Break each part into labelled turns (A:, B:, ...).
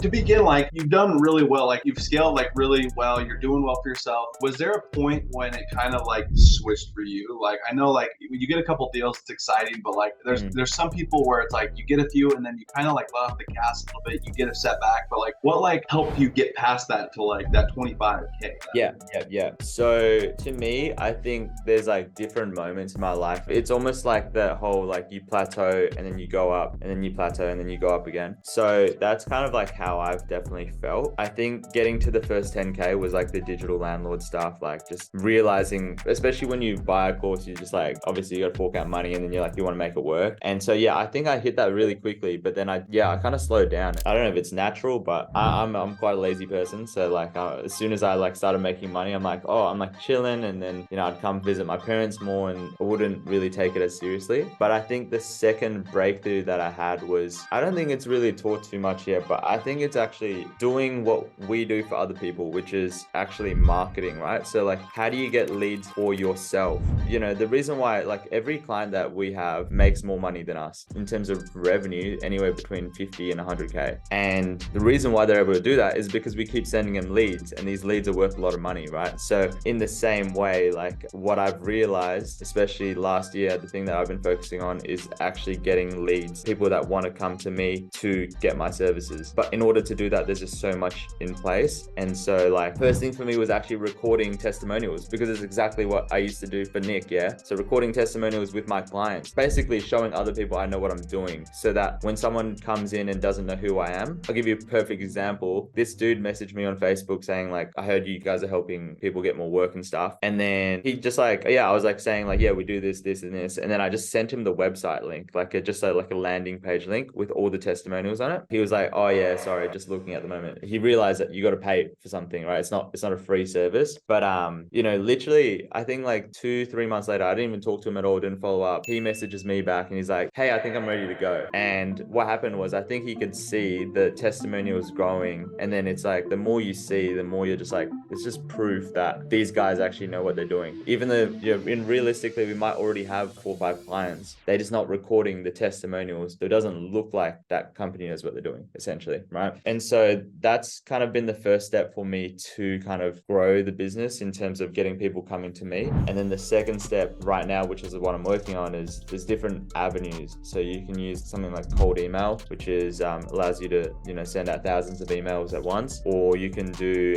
A: to begin, like you've done really well, like you've scaled like really well, you're doing well for yourself. Was there a point when it kind of like switched for you? Like I know like when you get a couple deals, it's exciting, but like
B: Mm.
A: there's some people where it's like you get a few and then you kind of like let off the gas a little bit, you get a setback, but like what like helped you get past that to like that 25K?
B: Yeah. So to me, I think there's like different moments in my life. It's almost like the whole like you plateau and then you go up and then you plateau and then you go up again. So that's kind of like how I've definitely felt. I think getting to the first 10K was like the digital landlord stuff, like just realizing, especially when you buy a course, you just like obviously you got to fork out money and then you're like you want to make it work. And so yeah, I think I hit that really quickly, but then I kind of slowed down. I don't know if it's natural, but I'm quite a lazy person. So like as soon as I like started making money, I'm like, oh, I'm like chilling, and then I'd come visit my parents more, and I wouldn't really take it as seriously. But I think the second breakthrough that I had was, I don't think it's really taught too much yet, but I think it's actually doing what we do for other people, which is actually marketing, right? So like, how do you get leads for yourself? The reason why like every client that we have makes more money than us in terms of revenue, anywhere between 50 and 100K. And the reason why they're able to do that is because we keep sending them leads, and these leads are worth a lot of money, right? So in the same way, like what I've realized, especially last year, the thing that I've been focusing on is actually getting leads, people that want to come to me to get my services. But in order to do that, there's just so much in place. And so like first thing for me was actually recording testimonials, because it's exactly what I used to do for Nick. Yeah. So recording testimonials with my clients, basically showing other people I know what I'm doing, so that when someone comes in and doesn't know who I am, I'll give you a perfect example. This dude messaged me on Facebook saying like, I heard you guys are helping people get more work and stuff. And then he just like, yeah, I was like saying like, yeah, we do this, this, and this. And then I just sent him the website link, like like a landing page link with all the testimonials on it. He was like, oh yeah, sorry, just looking at the moment. He realized that you got to pay for something, right? It's not a free service. But literally, I think like 2-3 months later, I didn't even talk to him at all, didn't follow up. He messages me back and he's like, hey, I think I'm ready to go. And what happened was, I think he could see the testimonials growing, and then it's like the more you see, the more you're just like, it's just proof that these guys actually know what they're doing. Even though in realistically we might already have 4 or 5 clients, they're just not recording the testimonials. So it doesn't look like that company knows what they're doing, essentially, right? And so that's kind of been the first step for me to kind of grow the business in terms of getting people coming to me. And then the second step right now, which is what I'm working on, is there's different avenues. So you can use something like cold email, which is allows you to send out thousands of emails at once, or you can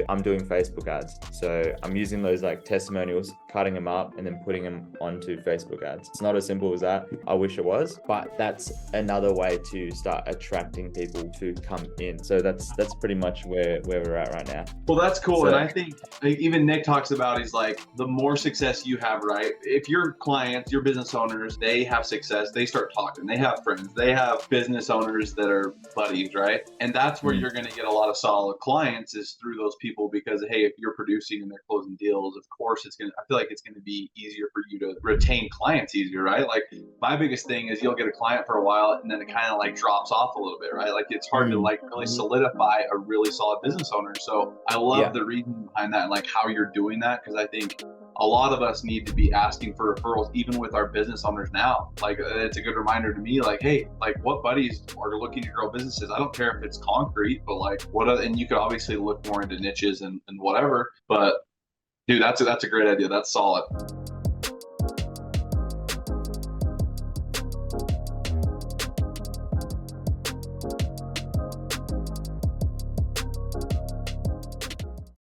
B: I'm doing Facebook ads. So I'm using those like testimonials, cutting them up and then putting them onto Facebook ads. It's not as simple as that. I wish it was, but that's another way to start attracting people to come in. So that's pretty much where we're at right now.
A: Well, that's cool.
B: So,
A: and I think like, even Nick talks about, he's like, the more success you have, right? If your clients, your business owners, they have success, they start talking, they have friends, they have business owners that are buddies, right? And that's where you're going to get a lot of solid clients, is through those people. Because hey, if you're producing and they're closing deals, of course I feel like it's going to be easier for you to retain clients easier, right? Like my biggest thing is you'll get a client for a while and then it kind of like drops off a little bit, right? Like it's hard to like really solidify a really solid business owner. So I love the reason behind that and like how you're doing that, because I think a lot of us need to be asking for referrals, even with our business owners now. Like it's a good reminder to me, like, hey, like what buddies are looking to grow businesses? I don't care if it's concrete, but like and you could obviously look more into niches and whatever. But dude, that's a great idea. That's solid.